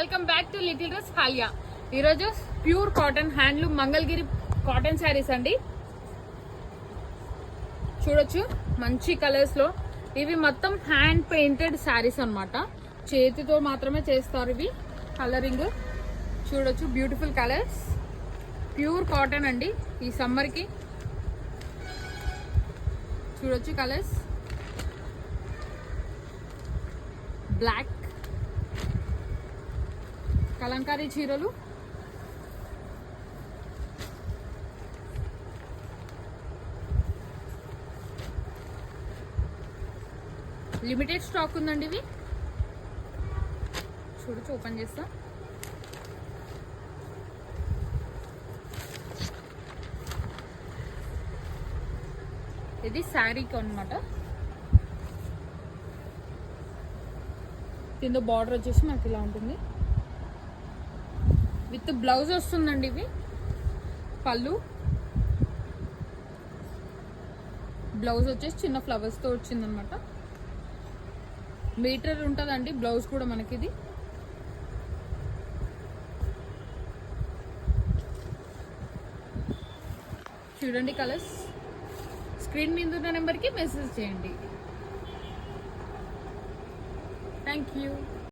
Welcome back to little dress Haliya. ఈరోజు pure cotton handloom Mangalagiri cotton sarees అండి. చూడొచ్చు మంచి కలర్స్ లో. ఇవి మొత్తం హ్యాండ్ పెయింటెడ్ శారీస్ అన్నమాట. చేతితో మాత్రమే చేస్తారు ఇవి. కలరింగ్ చూడొచ్చు, బ్యూటిఫుల్ కలర్స్, ప్యూర్ కాటన్ అండి. ఈ సమ్మర్ కి చూడొచ్చు కలర్స్. బ్లాక్ కలంకారీ చీరలు, లిమిటెడ్ స్టాక్ ఉందండి. ఇవి చూడొచ్చు, ఓపెన్ చేస్తా. ఇది శారీకి అన్నమాట. కింద బార్డర్ వచ్చేసి మనకి ఇలా ఉంటుంది. విత్ బ్లౌజ్ వస్తుందండి. ఇవి పళ్ళు, బ్లౌజ్ వచ్చేసి చిన్న ఫ్లవర్స్ తో వచ్చిందనమాట. మీటర్ ఉంటుందండి బ్లౌజ్ కూడా మనకి. ఇది చూడండి కలర్స్. స్క్రీన్ మీద ఉన్న నెంబర్కి మెసేజ్ చేయండి. Thank you.